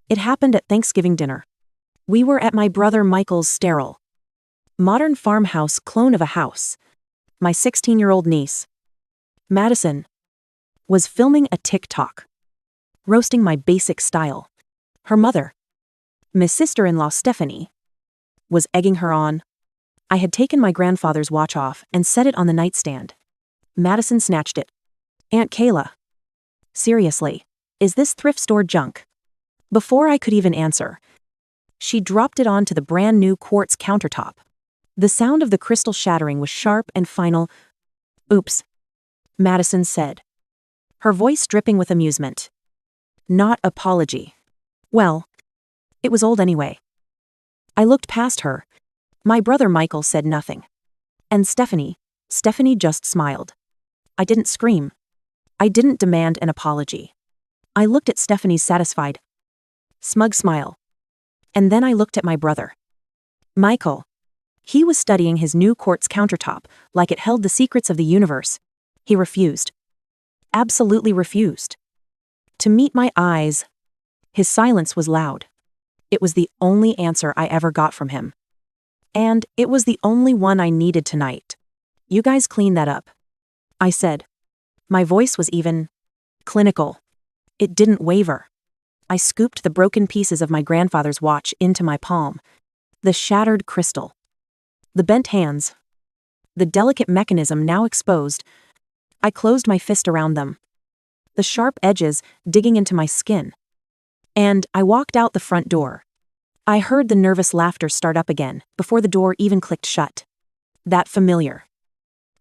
It happened at Thanksgiving dinner. We were at my brother Michael's sterile, modern farmhouse clone of a house. My 16-year-old niece, Madison, was filming a TikTok, roasting my basic style. Her mother, Miss sister-in-law Stephanie, was egging her on. I had taken my grandfather's watch off and set it on the nightstand. Madison snatched it. Aunt Kayla. Seriously, is this thrift store junk? Before I could even answer, she dropped it onto the brand new quartz countertop. The sound of the crystal shattering was sharp and final. Oops, Madison said, her voice dripping with amusement. Not apology. Well, it was old anyway. I looked past her. My brother Michael said nothing. And Stephanie just smiled. I didn't scream. I didn't demand an apology. I looked at Stephanie's satisfied, smug smile. And then I looked at my brother, Michael. He was studying his new quartz countertop like it held the secrets of the universe. He refused. Absolutely refused to meet my eyes. His silence was loud. It was the only answer I ever got from him. And it was the only one I needed tonight. You guys clean that up, I said. My voice was even clinical. It didn't waver. I scooped the broken pieces of my grandfather's watch into my palm. The shattered crystal, the bent hands, the delicate mechanism now exposed. I closed my fist around them, the sharp edges digging into my skin. And I walked out the front door. I heard the nervous laughter start up again before the door even clicked shut. That familiar,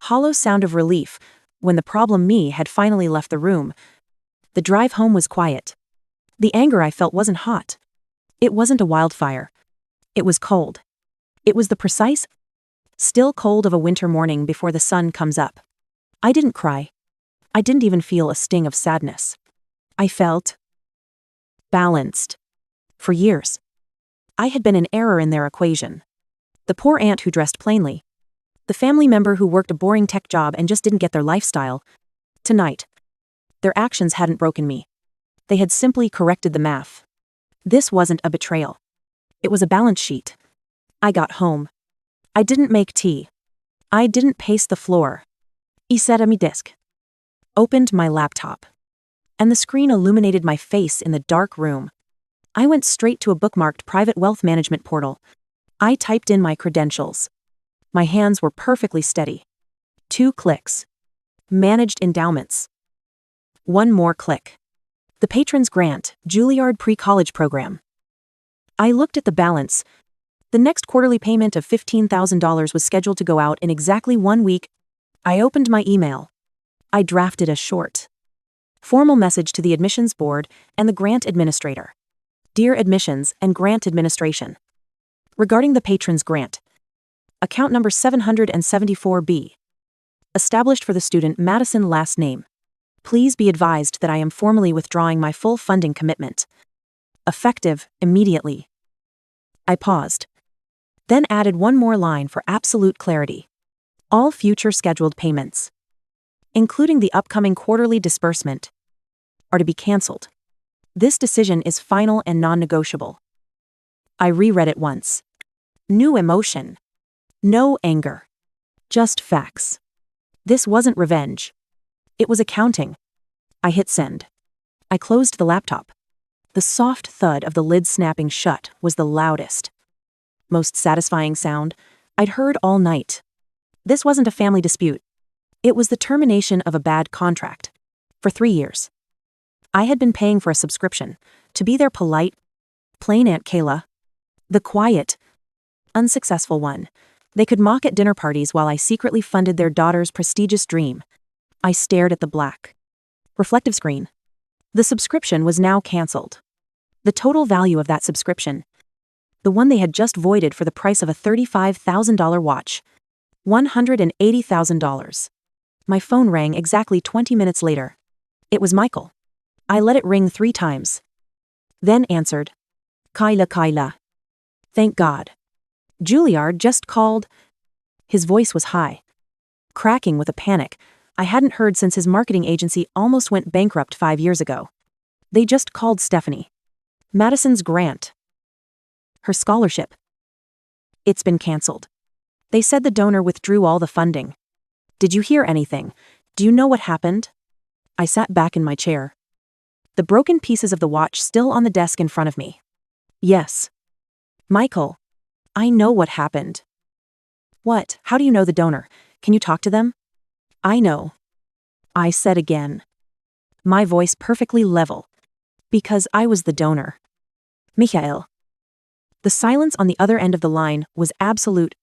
hollow sound of relief when the problem me had finally left the room. The drive home was quiet. The anger I felt wasn't hot. It wasn't a wildfire. It was cold. It was the precise, still cold of a winter morning before the sun comes up. I didn't cry. I didn't even feel a sting of sadness. I felt balanced. For years, I had been an error in their equation. The poor aunt who dressed plainly. The family member who worked a boring tech job and just didn't get their lifestyle. Tonight, their actions hadn't broken me. They had simply corrected the math. This wasn't a betrayal. It was a balance sheet. I got home. I didn't make tea. I didn't pace the floor. I set mi desk. Opened my laptop. And the screen illuminated my face in the dark room. I went straight to a bookmarked private wealth management portal. I typed in my credentials. My hands were perfectly steady. 2 clicks. Managed endowments. 1 more click. The Patrons Grant, Juilliard Pre-College Program. I looked at the balance. The next quarterly payment of $15,000 was scheduled to go out in exactly 1 week. I opened my email. I drafted a short, formal message to the admissions board and the grant administrator. Dear Admissions and Grant Administration. Regarding the Patrons Grant. Account number 774B. Established for the student Madison last name. Please be advised that I am formally withdrawing my full funding commitment. Effective immediately. I paused. Then added 1 more line for absolute clarity. All future scheduled payments, including the upcoming quarterly disbursement, are to be canceled. This decision is final and non-negotiable. I reread it once. New emotion. No anger. Just facts. This wasn't revenge. It was accounting. I hit send. I closed the laptop. The soft thud of the lid snapping shut was the loudest, most satisfying sound I'd heard all night. This wasn't a family dispute. It was the termination of a bad contract. For 3 years. I had been paying for a subscription to be their polite, plain Aunt Kayla. The quiet, unsuccessful one. They could mock at dinner parties while I secretly funded their daughter's prestigious dream. I stared at the black, reflective screen. The subscription was now canceled. The total value of that subscription, the one they had just voided for the price of a $35,000 watch, $180,000. My phone rang exactly 20 minutes later. It was Michael. I let it ring 3 times. Then answered. Kyla. Thank God. Juilliard just called. His voice was high, cracking with a panic I hadn't heard since his marketing agency almost went bankrupt 5 years ago. They just called Stephanie. Madison's grant. Her scholarship. It's been cancelled. They said the donor withdrew all the funding. Did you hear anything? Do you know what happened? I sat back in my chair. The broken pieces of the watch still on the desk in front of me. Yes. Michael, I know what happened. What? How do you know the donor? Can you talk to them? I know. I said again. My voice perfectly level. Because I was the donor. Michael. The silence on the other end of the line was absolute.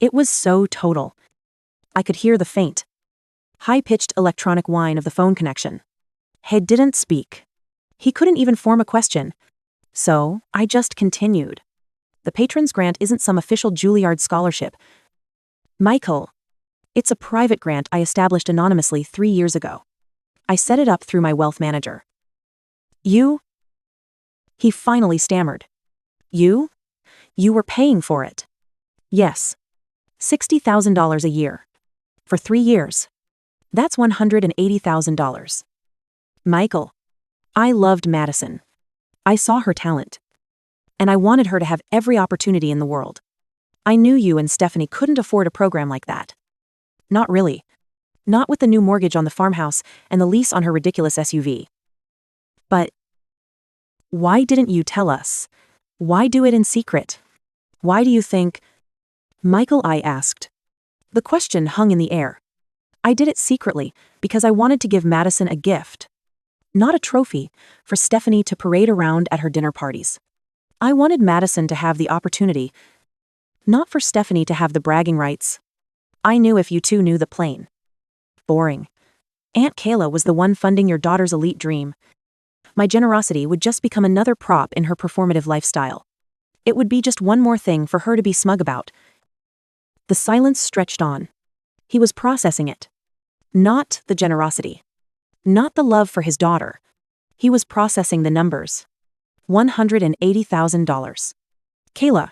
It was so total. I could hear the faint, high-pitched electronic whine of the phone connection. He didn't speak. He couldn't even form a question. So, I just continued. The patron's grant isn't some official Juilliard scholarship. Michael. It's a private grant I established anonymously 3 years ago. I set it up through my wealth manager. You? He finally stammered. You? You were paying for it. Yes. $60,000 a year. For 3 years. That's $180,000. Michael. I loved Madison. I saw her talent. And I wanted her to have every opportunity in the world. I knew you and Stephanie couldn't afford a program like that. Not really. Not with the new mortgage on the farmhouse and the lease on her ridiculous SUV. But why didn't you tell us? Why do it in secret? Why do you think? Michael, I asked. The question hung in the air. I did it secretly because I wanted to give Madison a gift. Not a trophy, for Stephanie to parade around at her dinner parties. I wanted Madison to have the opportunity, not for Stephanie to have the bragging rights. I knew if you two knew the plain. Boring. Aunt Kayla was the one funding your daughter's elite dream. My generosity would just become another prop in her performative lifestyle. It would be just one more thing for her to be smug about. The silence stretched on. He was processing it. Not the generosity. Not the love for his daughter. He was processing the numbers. $180,000. Kayla.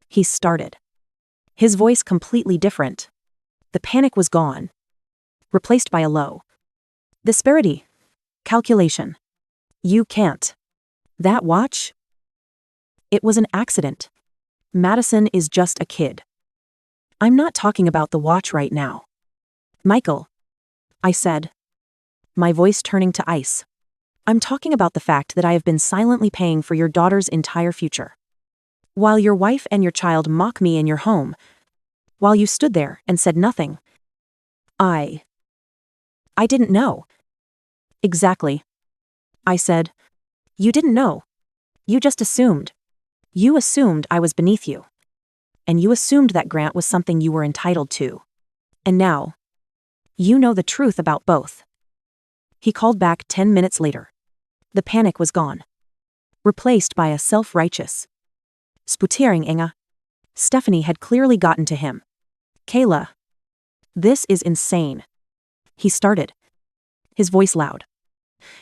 He started. His voice completely different. The panic was gone. Replaced by a low disparity. Calculation. You can't. That watch? It was an accident. Madison is just a kid. I'm not talking about the watch right now. Michael. I said. My voice turning to ice. I'm talking about the fact that I have been silently paying for your daughter's entire future. While your wife and your child mock me in your home. While you stood there and said nothing. I didn't know. Exactly. I said. You didn't know. You just assumed. You assumed I was beneath you. And you assumed that grant was something you were entitled to. And now, you know the truth about both. He called back 10 minutes later. The panic was gone. Replaced by a self-righteous sputering Inga. Stephanie had clearly gotten to him. Kayla. This is insane. He started. His voice loud.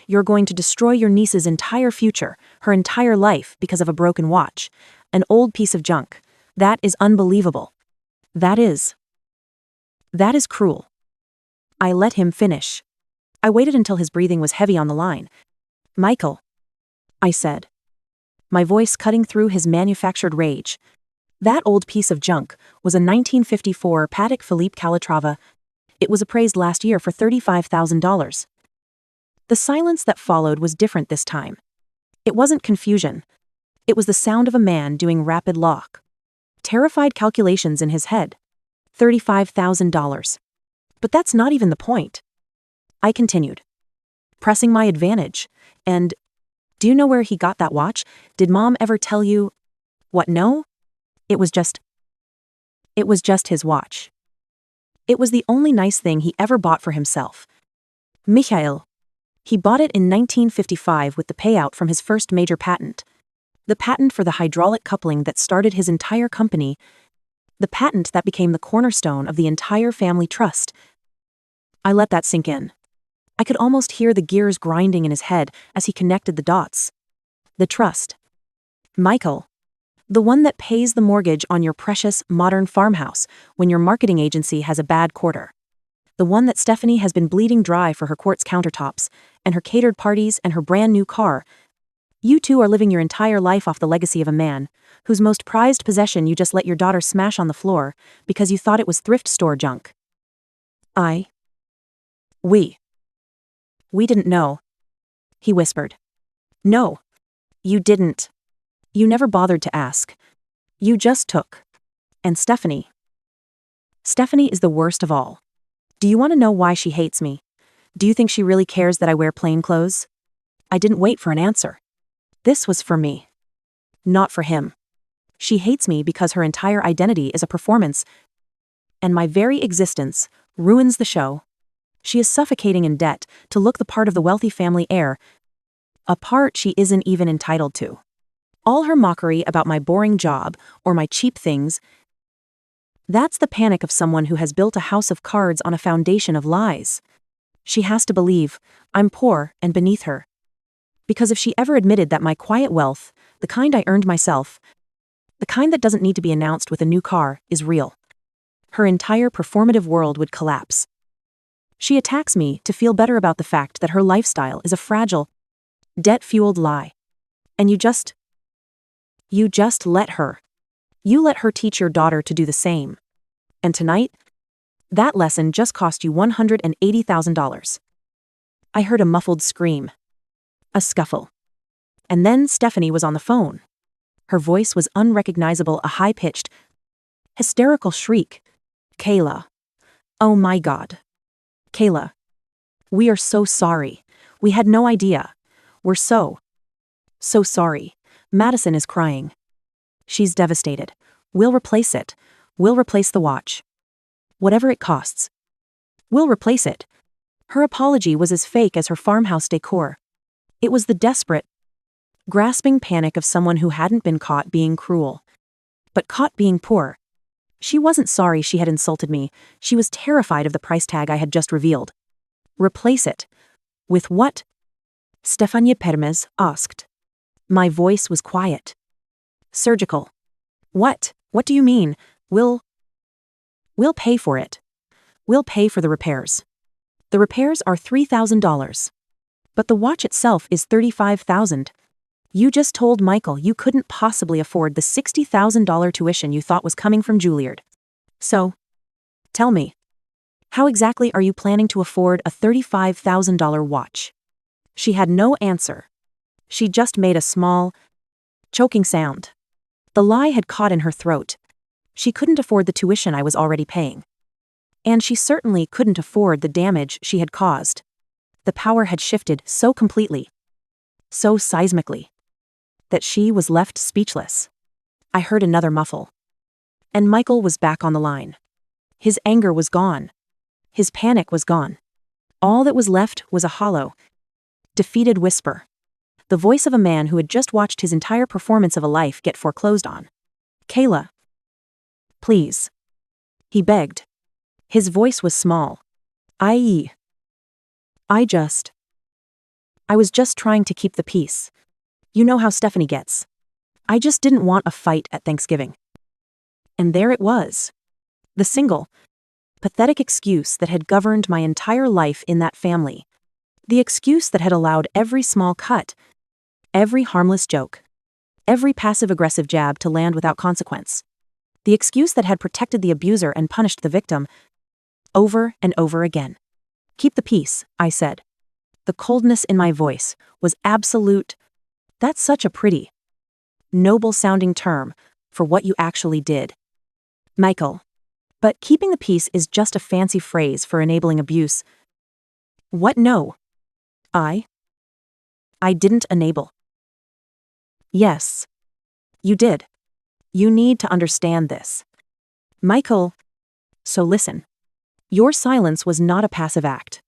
You're going to destroy your niece's entire future, her entire life, because of a broken watch. An old piece of junk. That is unbelievable. That is cruel. I let him finish. I waited until his breathing was heavy on the line. Michael. I said. My voice cutting through his manufactured rage. That old piece of junk was a 1954 Patek Philippe Calatrava. It was appraised last year for $35,000. The silence that followed was different this time. It wasn't confusion. It was the sound of a man doing rapid lock. Terrified calculations in his head. $35,000. But that's not even the point. I continued. Pressing my advantage. And, do you know where he got that watch? Did Mom ever tell you? What, no? It was just his watch. It was the only nice thing he ever bought for himself. Michael. He bought it in 1955 with the payout from his first major patent. The patent for the hydraulic coupling that started his entire company. The patent that became the cornerstone of the entire family trust. I let that sink in. I could almost hear the gears grinding in his head as he connected the dots. The trust. Michael. The one that pays the mortgage on your precious, modern farmhouse when your marketing agency has a bad quarter. The one that Stephanie has been bleeding dry for her quartz countertops, and her catered parties and her brand new car. You two are living your entire life off the legacy of a man whose most prized possession you just let your daughter smash on the floor because you thought it was thrift store junk. We didn't know, he whispered. No, you didn't. You never bothered to ask. You just took. And Stephanie is the worst of all. Do you want to know why she hates me? Do you think she really cares that I wear plain clothes? I didn't wait for an answer. This was for me. Not for him. She hates me because her entire identity is a performance, and my very existence ruins the show. She is suffocating in debt to look the part of the wealthy family heir, a part she isn't even entitled to. All her mockery about my boring job or my cheap things, that's the panic of someone who has built a house of cards on a foundation of lies. She has to believe I'm poor and beneath her. Because if she ever admitted that my quiet wealth, the kind I earned myself, the kind that doesn't need to be announced with a new car, is real, her entire performative world would collapse. She attacks me to feel better about the fact that her lifestyle is a fragile, debt-fueled lie. And you just let her. You let her teach your daughter to do the same. And tonight, that lesson just cost you $180,000. I heard a muffled scream. A scuffle. And then Stephanie was on the phone. Her voice was unrecognizable, a high-pitched, hysterical shriek. Kayla. Oh my God. Kayla. We are so sorry. We had no idea. We're so sorry. Madison is crying. She's devastated. We'll replace it. We'll replace the watch. Whatever it costs. We'll replace it. Her apology was as fake as her farmhouse decor. It was the desperate, grasping panic of someone who hadn't been caught being cruel, but caught being poor. She wasn't sorry she had insulted me. She was terrified of the price tag I had just revealed. Replace it. With what? Stefania Permez asked. My voice was quiet. Surgical. What? What do you mean? We'll pay for it. We'll pay for the repairs. The repairs are $3,000. But the watch itself is $35,000. You just told Michael you couldn't possibly afford the $60,000 tuition you thought was coming from Juilliard. So, tell me, how exactly are you planning to afford a $35,000 watch? She had no answer. She just made a small, choking sound. The lie had caught in her throat. She couldn't afford the tuition I was already paying. And she certainly couldn't afford the damage she had caused. The power had shifted so completely, so seismically, that she was left speechless. I heard another muffle. And Michael was back on the line. His anger was gone. His panic was gone. All that was left was a hollow, defeated whisper. The voice of a man who had just watched his entire performance of a life get foreclosed on. Kayla. Please. He begged. His voice was small. I was just trying to keep the peace. You know how Stephanie gets. I just didn't want a fight at Thanksgiving. And there it was. The single, pathetic excuse that had governed my entire life in that family. The excuse that had allowed every small cut, every harmless joke, every passive-aggressive jab to land without consequence. The excuse that had protected the abuser and punished the victim over and over again. Keep the peace, I said. The coldness in my voice was absolute. That's such a pretty, noble-sounding term for what you actually did, Michael. But keeping the peace is just a fancy phrase for enabling abuse. What? No. I didn't enable. Yes. You did. You need to understand this. Michael. So listen. Your silence was not a passive act.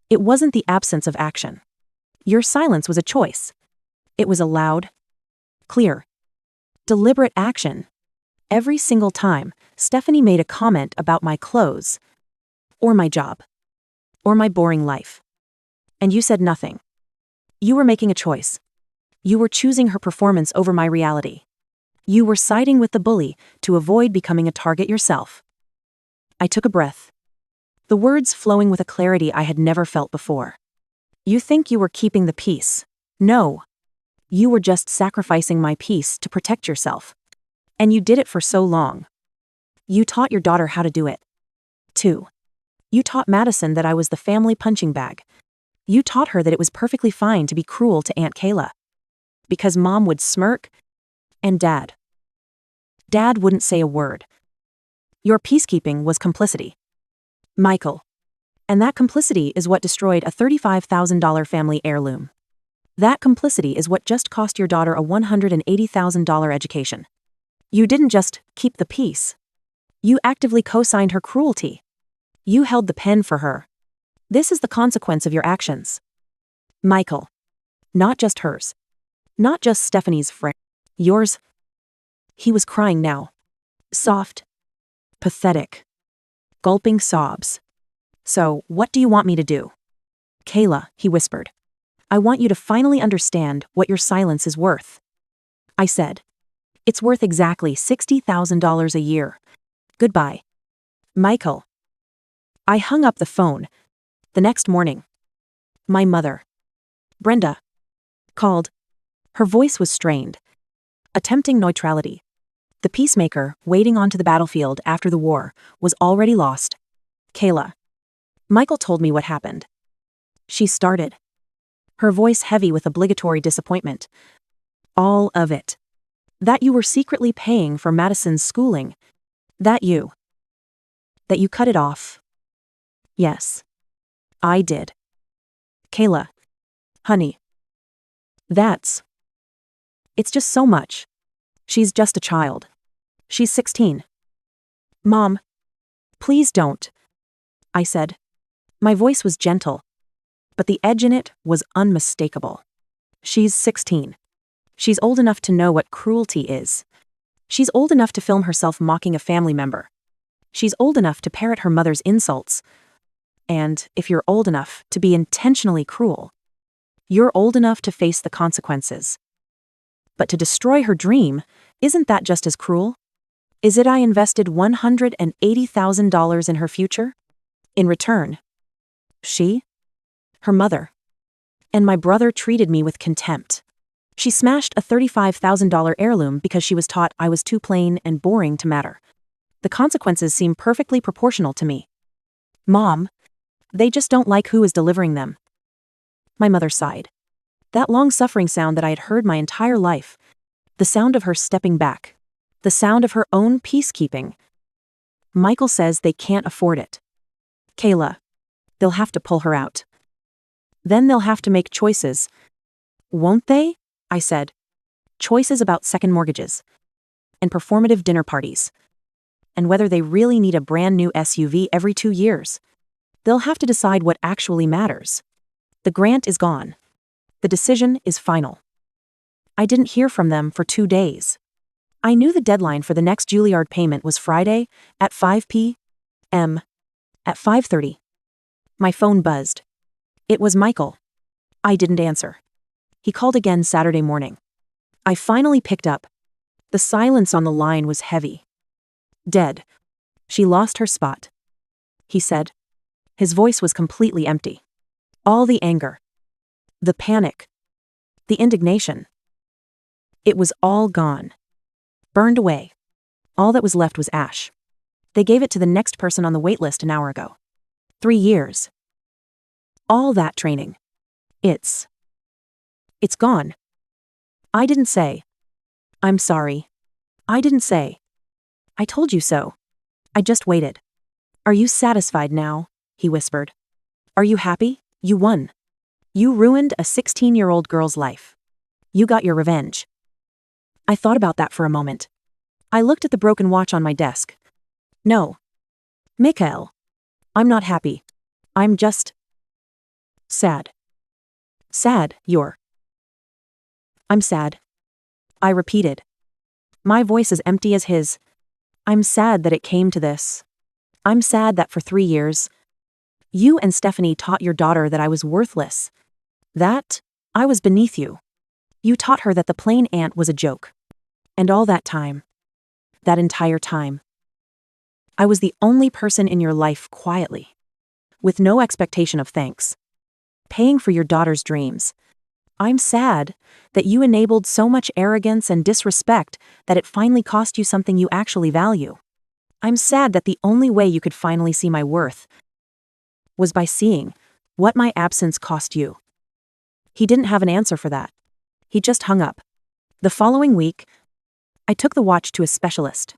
It wasn't the absence of action. Your silence was a choice. It was a loud, clear, deliberate action. Every single time Stephanie made a comment about my clothes, or my job, or my boring life, and you said nothing. You were making a choice. You were choosing her performance over my reality. You were siding with the bully to avoid becoming a target yourself. I took a breath. The words flowing with a clarity I had never felt before. You think you were keeping the peace. No. You were just sacrificing my peace to protect yourself. And you did it for so long. You taught your daughter how to do it. 2. You taught Madison that I was the family punching bag. You taught her that it was perfectly fine to be cruel to Aunt Kayla. Because Mom would smirk, and Dad wouldn't say a word. Your peacekeeping was complicity, Michael. And that complicity is what destroyed a $35,000 family heirloom. That complicity is what just cost your daughter a $180,000 education. You didn't just keep the peace. You actively co-signed her cruelty. You held the pen for her. This is the consequence of your actions, Michael. Not just hers. Not just Stephanie's friend. Yours. He was crying now. Soft. Pathetic. Gulping sobs. So, what do you want me to do? Kayla, he whispered. I want you to finally understand what your silence is worth. I said. It's worth exactly $60,000 a year. Goodbye. Michael. I hung up the phone. The next morning. My mother, Brenda, called. Her voice was strained. Attempting neutrality. The peacemaker, wading onto the battlefield after the war, was already lost. Kayla. Michael told me what happened. She started. Her voice heavy with obligatory disappointment. All of it. That you were secretly paying for Madison's schooling. That you cut it off. Yes. I did. Kayla. Honey. It's just so much. She's just a child. She's 16. Mom. Please don't. I said. My voice was gentle, but the edge in it was unmistakable. She's 16. She's old enough to know what cruelty is. She's old enough to film herself mocking a family member. She's old enough to parrot her mother's insults. And if you're old enough to be intentionally cruel, you're old enough to face the consequences. But to destroy her dream, isn't that just as cruel? Is it I invested $180,000 in her future? In return, her mother, and my brother treated me with contempt. She smashed a $35,000 heirloom because she was taught I was too plain and boring to matter. The consequences seem perfectly proportional to me. Mom, they just don't like who is delivering them. My mother sighed. That long-suffering sound that I had heard my entire life. The sound of her stepping back. The sound of her own peacekeeping. Michael says they can't afford it. Kayla. They'll have to pull her out. Then they'll have to make choices. Won't they? I said. Choices about second mortgages. And performative dinner parties. And whether they really need a brand new SUV every 2 years. They'll have to decide what actually matters. The grant is gone. The decision is final. I didn't hear from them for 2 days. I knew the deadline for the next Juilliard payment was Friday at 5 p.m. At 5:30. My phone buzzed. It was Michael. I didn't answer. He called again Saturday morning. I finally picked up. The silence on the line was heavy. Dead. She lost her spot. He said. His voice was completely empty. All the anger. The panic. The indignation. It was all gone. Burned away. All that was left was ash. They gave it to the next person on the wait list an hour ago. 3 years. All that training. It's gone. I didn't say. I'm sorry. I didn't say. I told you so. I just waited. Are you satisfied now? He whispered. Are you happy? You won. You ruined a 16-year-old girl's life. You got your revenge. I thought about that for a moment. I looked at the broken watch on my desk. No. Mikhail. I'm not happy. I'm just sad. Sad, I'm sad. I repeated. My voice as empty as his. I'm sad that it came to this. I'm sad that for 3 years, you and Stephanie taught your daughter that I was worthless. That I was beneath you. You taught her that the plain aunt was a joke. And all that time. That entire time. I was the only person in your life quietly. With no expectation of thanks. Paying for your daughter's dreams. I'm sad that you enabled so much arrogance and disrespect that it finally cost you something you actually value. I'm sad that the only way you could finally see my worth was by seeing what my absence cost you." He didn't have an answer for that. He just hung up. The following week, I took the watch to a specialist.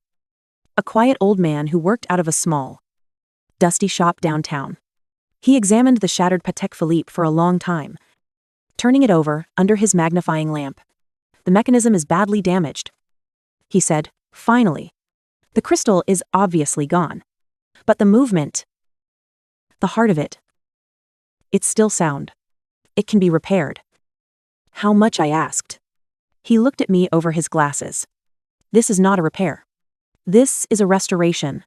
A quiet old man who worked out of a small, dusty shop downtown. He examined the shattered Patek Philippe for a long time, turning it over under his magnifying lamp. "The mechanism is badly damaged," he said. "Finally. The crystal is obviously gone. But the movement, the heart of it, it's still sound. It can be repaired." "How much?" I asked. He looked at me over his glasses. "This is not a repair. This is a restoration.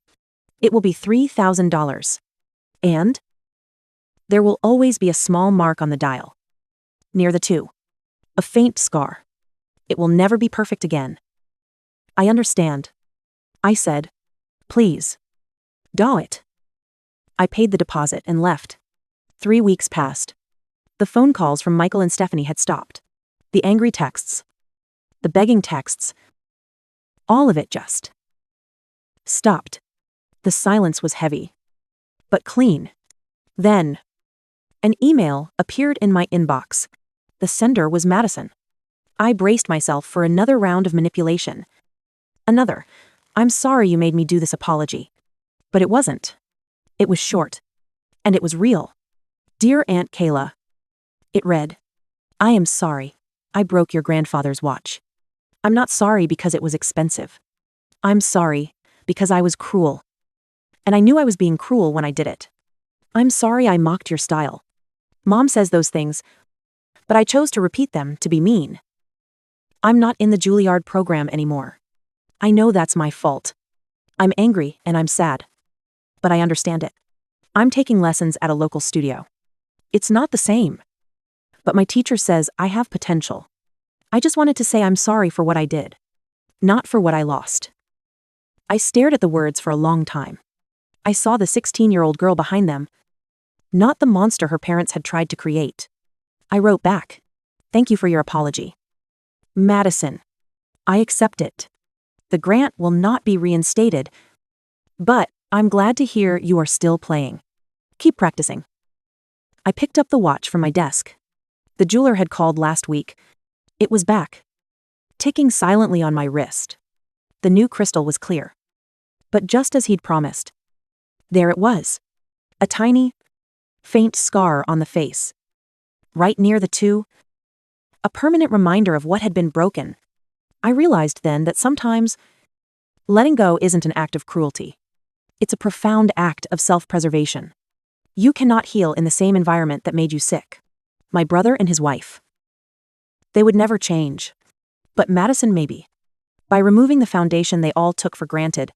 It will be $3,000. And there will always be a small mark on the dial, near the 2. A faint scar. It will never be perfect again." "I understand," I said. "Please, do it." I paid the deposit and left. 3 weeks passed. The phone calls from Michael and Stephanie had stopped. The angry texts. The begging texts. All of it just stopped. The silence was heavy, but clean. Then, an email appeared in my inbox. The sender was Madison. I braced myself for another round of manipulation. Another, "I'm sorry you made me do this" apology. But it wasn't. It was short. And it was real. "Dear Aunt Kayla." It read, "I am sorry. I broke your grandfather's watch. I'm not sorry because it was expensive. I'm sorry because I was cruel. And I knew I was being cruel when I did it. I'm sorry I mocked your style. Mom says those things, but I chose to repeat them to be mean. I'm not in the Juilliard program anymore. I know that's my fault. I'm angry and I'm sad. But I understand it. I'm taking lessons at a local studio. It's not the same. But my teacher says I have potential. I just wanted to say I'm sorry for what I did, not for what I lost." I stared at the words for a long time. I saw the 16-year-old girl behind them, not the monster her parents had tried to create. I wrote back, "Thank you for your apology. Madison, I accept it. The grant will not be reinstated, but I'm glad to hear you are still playing. Keep practicing." I picked up the watch from my desk. The jeweler had called last week. It was back, ticking silently on my wrist. The new crystal was clear. But just as he'd promised, there it was. A tiny, faint scar on the face. Right near the 2. A permanent reminder of what had been broken. I realized then that sometimes letting go isn't an act of cruelty. It's a profound act of self-preservation. You cannot heal in the same environment that made you sick. My brother and his wife. They would never change. But Madison maybe. By removing the foundation they all took for granted,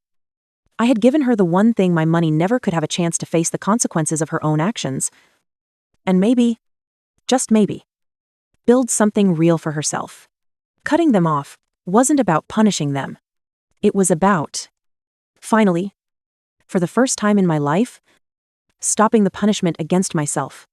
I had given her the one thing my money never could have a chance to face: the consequences of her own actions. And maybe, just maybe, build something real for herself. Cutting them off wasn't about punishing them. It was about, finally, for the first time in my life, stopping the punishment against myself.